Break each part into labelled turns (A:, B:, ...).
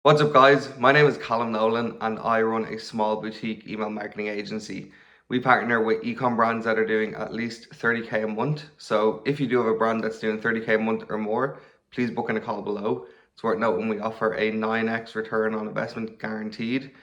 A: What's up, guys? My name is Callum Nolan and I run a small boutique email marketing agency. We partner with ecom brands that are doing at least 30K a month. So if you do have a brand that's doing 30K a month or more, please book in a call below. It's worth noting we offer a 9x return on investment guaranteed.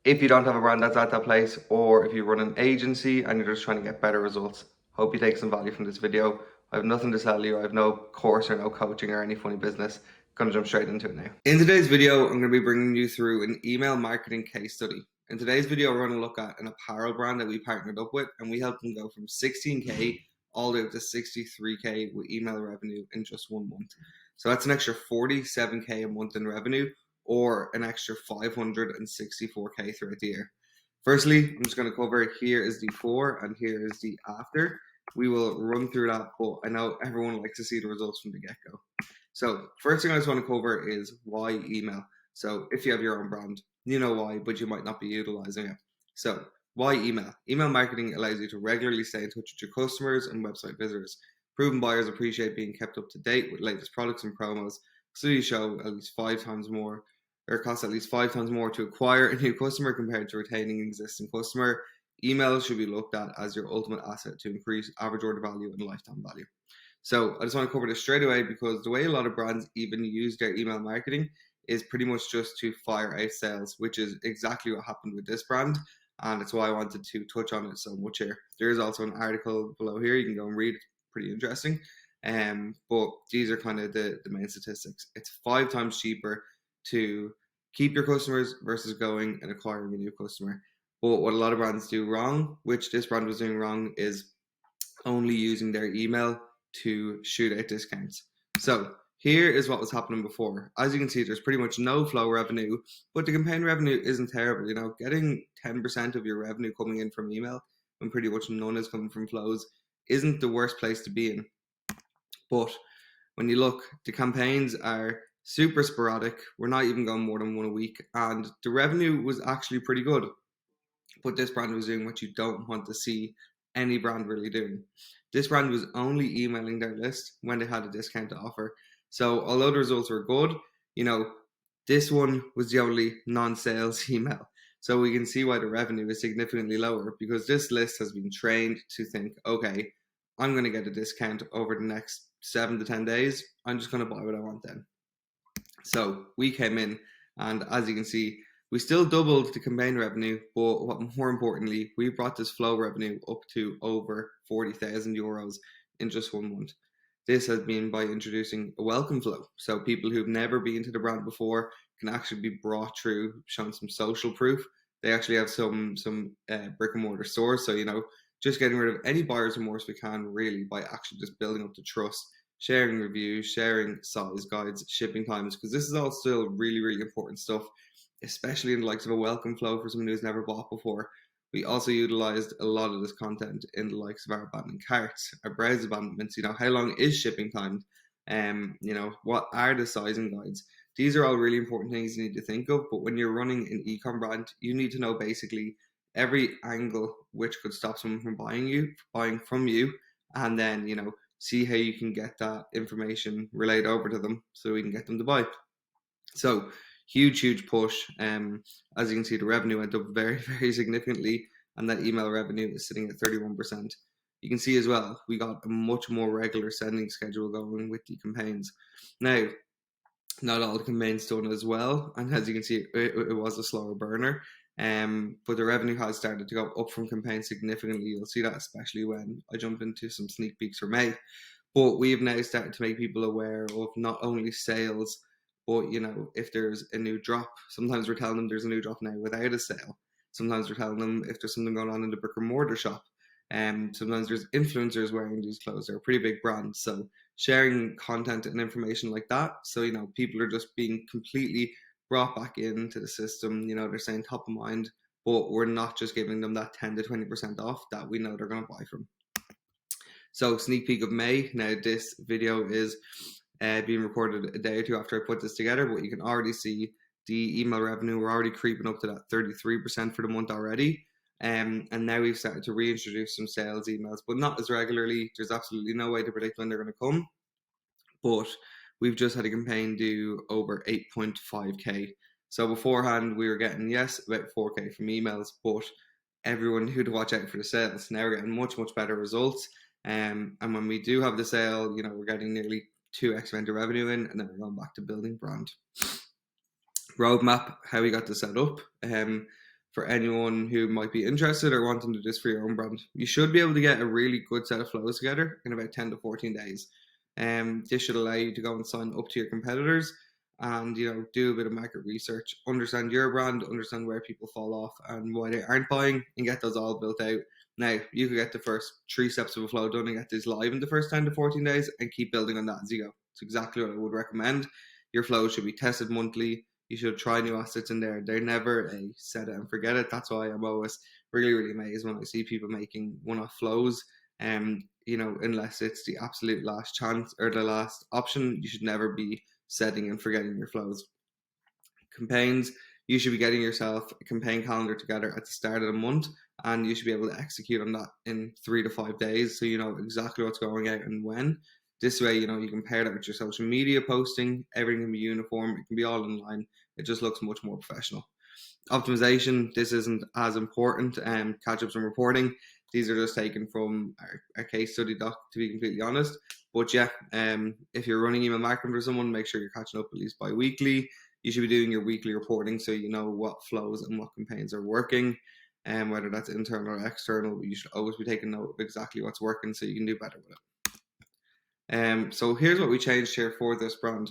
A: If you don't have a brand that's at that place, or if you run an agency and you're just trying to get better results, hope you take some value from this video. I have nothing to sell you. I have no course or no coaching or any funny business. Gonna jump straight into it now. In today's video, I'm going to be bringing you through an email marketing case study. In today's video, we're going to look at an apparel brand that we partnered up with, and we helped them go from 16K all the way up to 63K with email revenue in just 1 month. So that's an extra 47K a month in revenue, or an extra 564K throughout the year. Firstly, I'm just going to cover here is the before and here is the after. We will run through that, but I know everyone likes to see the results from the get-go. So first thing I just want to cover is why email. So if you have your own brand, you know why, but you might not be utilizing it. So why email? Email marketing allows you to regularly stay in touch with your customers and website visitors. Proven buyers appreciate being kept up to date with latest products and promos. Studies show at least 5 times more, or costs at least 5 times more to acquire a new customer compared to retaining an existing customer. Email should be looked at as your ultimate asset to increase average order value and lifetime value. So I just want to cover this straight away because the way a lot of brands even use their email marketing is pretty much just to fire out sales, which is exactly what happened with this brand. And it's why I wanted to touch on it so much here. There is also an article below here. You can go and read it. Pretty interesting. But these are kind of the main statistics. It's 5 times cheaper to keep your customers versus going and acquiring a new customer. But what a lot of brands do wrong, which this brand was doing wrong, is only using their email to shoot out discounts. So here is what was happening before. As you can see, there's pretty much no flow revenue, but the campaign revenue isn't terrible. You know, getting 10% of your revenue coming in from email when pretty much none is coming from flows isn't the worst place to be in. But when you look, the campaigns are super sporadic. We're not even going more than one a week, and the revenue was actually pretty good. But this brand was doing what you don't want to see any brand really doing. This brand was only emailing their list when they had a discount to offer. So although the results were good, you know, this one was the only non-sales email. So we can see why the revenue is significantly lower because this list has been trained to think, okay, I'm going to get a discount over the next 7 to 10 days. I'm just going to buy what I want then. So we came in, and as you can see, we still doubled the campaign revenue, but what more importantly, we brought this flow revenue up to over 40,000 euros in just 1 month. This has been by introducing a welcome flow. So people who've never been to the brand before can actually be brought through, shown some social proof. They actually have some brick and mortar stores. So, you know, just getting rid of any buyer's remorse we can really by actually just building up the trust, sharing reviews, sharing size guides, shipping times, because this is all still really, really important stuff, especially in the likes of a welcome flow for someone who's never bought before. We also utilized a lot of this content in the likes of our abandoned carts, our browse abandonments. You know, how long is shipping time? You know, what are the sizing guides? These are all really important things you need to think of. But when you're running an e-com brand, you need to know basically every angle which could stop someone from buying from you, and then, you know, see how you can get that information relayed over to them so we can get them to buy. So huge push. As you can see, the revenue went up very, very significantly, and that email revenue is sitting at 31%. You can see as well, we got a much more regular sending schedule going with the campaigns. Now, not all the campaigns done as well, and as you can see, it was a slower burner. But the revenue has started to go up from campaigns significantly. You'll see that especially when I jump into some sneak peeks for May. But we've now started to make people aware of not only sales, but, you know, if there's a new drop. Sometimes we're telling them there's a new drop now without a sale. Sometimes we're telling them if there's something going on in the brick and mortar shop. Sometimes there's influencers wearing these clothes. They're pretty big brands. So sharing content and information like that. So, you know, people are just being completely brought back into the system. You know, they're saying top of mind, but we're not just giving them that 10 to 20% off that we know they're going to buy from. So sneak peek of May. Now this video is being recorded a day or two after I put this together, but you can already see the email revenue. We're already creeping up to that 33% for the month already. And now we've started to reintroduce some sales emails, but not as regularly. There's absolutely no way to predict when they're going to come. But we've just had a campaign do over 8.5K So beforehand, we were getting, yes, about 4K from emails, but everyone knew to watch out for the sales. Now we're getting much, much better results. And when we do have the sale, we're getting nearly 2x amount of revenue in, and then we're going back to building brand. Roadmap, how we got this set up. For anyone who might be interested or wanting to do this for your own brand, you should be able to get a really good set of flows together in about 10 to 14 days. This should allow you to go and sign up to your competitors and do a bit of market research, understand your brand, understand where people fall off and why they aren't buying, and get those all built out. Now you could get the first 3 steps of a flow done and get this live in the first 10 to 14 days and keep building on that as you go. It's exactly what I would recommend. Your flows should be tested monthly. You should try new assets in there. They're never a set it and forget it. That's why I'm always really, really amazed when I see people making one-off flows. Unless it's the absolute last chance or the last option, you should never be setting and forgetting your flows. Campaigns, you should be getting yourself a campaign calendar together at the start of the month, and you should be able to execute on that in 3 to 5 days, so you know exactly what's going out and when. This way, you can pair that with your social media posting. Everything can be uniform. It can be all in line. It just looks much more professional. Optimization, this isn't as important. Catch-ups and reporting, these are just taken from our case study doc, to be completely honest. But yeah, if you're running email marketing for someone, make sure you're catching up at least bi-weekly. You should be doing your weekly reporting so you know what flows and what campaigns are working. And whether that's internal or external, you should always be taking note of exactly what's working so you can do better with it. So here's what we changed here for this brand.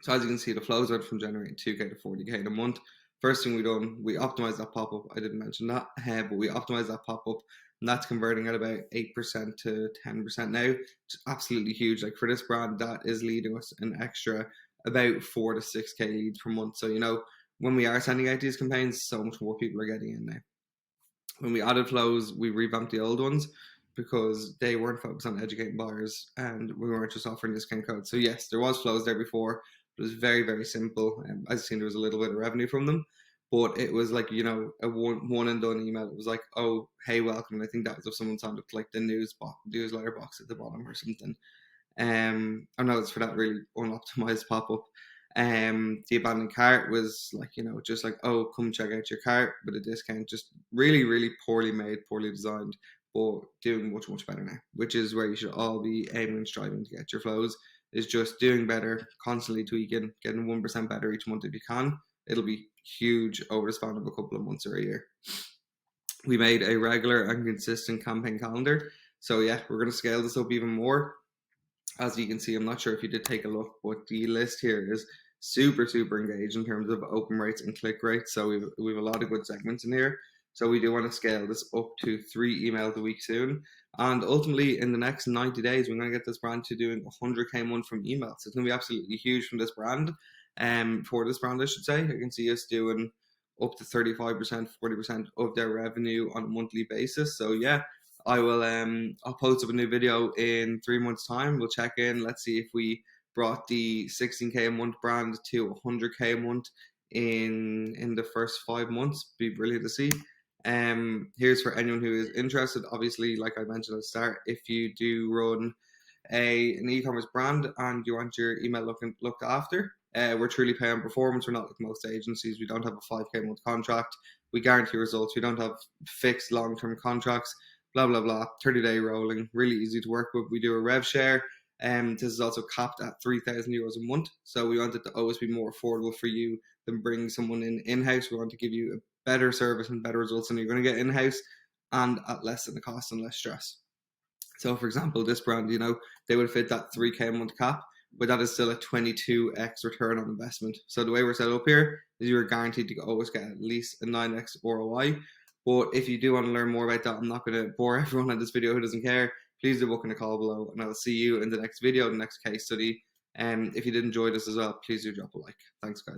A: So as you can see, the flows went from generating 2K to 40K in a month. First thing we done, we optimized that pop-up. I didn't mention that, but we optimized that pop-up, and that's converting at about 8% to 10% now. It's absolutely huge. Like for this brand, that is leading us an extra about 4 to 6K leads per month. So when we are sending out these campaigns, so much more people are getting in now. When we added flows, we revamped the old ones because they weren't focused on educating buyers and we weren't just offering discount codes. So yes, there was flows there before. It was very, very simple. As you've seen, there was a little bit of revenue from them, but it was like, a one and done email. It was like, oh, hey, welcome. And I think that was if someone signed up to like the newsletter box at the bottom or something. I know it's for that really unoptimized pop-up. The abandoned cart was like, just like, oh, come check out your cart with a discount. Just really, really poorly made, poorly designed, but doing much, much better now, which is where you should all be aiming and striving to get your flows, is just doing better, constantly tweaking, getting 1% better each month if you can. It'll be huge over the span of a couple of months or a year. We made a regular and consistent campaign calendar. So yeah, we're going to scale this up even more. As you can see, I'm not sure if you did take a look, but the list here is super, super engaged in terms of open rates and click rates. So we've a lot of good segments in here. So we do want to scale this up to 3 emails a week soon. And ultimately, in the next 90 days, we're going to get this brand to doing 100K a month from emails. So it's going to be absolutely huge from this brand. For this brand, I should say. I can see us doing up to 35%, 40% of their revenue on a monthly basis. So yeah, I'll post up a new video in 3 months' time. We'll check in. Let's see if we brought the 16K a month brand to 100K a month in the first 5 months. Be brilliant to see. Here's for anyone who is interested. Obviously, like I mentioned at the start, if you do run an e-commerce brand and you want your email looked after, we're truly paying on performance. We're not like most agencies. We don't have a 5K month contract. We guarantee results. We don't have fixed long-term contracts. Blah, blah, blah, 30-day rolling, really easy to work with. We do a rev share, and this is also capped at €3,000 a month. So we want it to always be more affordable for you than bringing someone in-house. We want to give you a better service and better results than you're going to get in-house, and at less than the cost and less stress. So for example, this brand, they would fit that 3K a month cap, but that is still a 22x return on investment. So the way we're set up here is you're guaranteed to always get at least a 9x ROI. But if you do want to learn more about that, I'm not going to bore everyone on this video who doesn't care. Please do book in a call below, and I'll see you in the next video, the next case study. And if you did enjoy this as well, please do drop a like. Thanks, guys.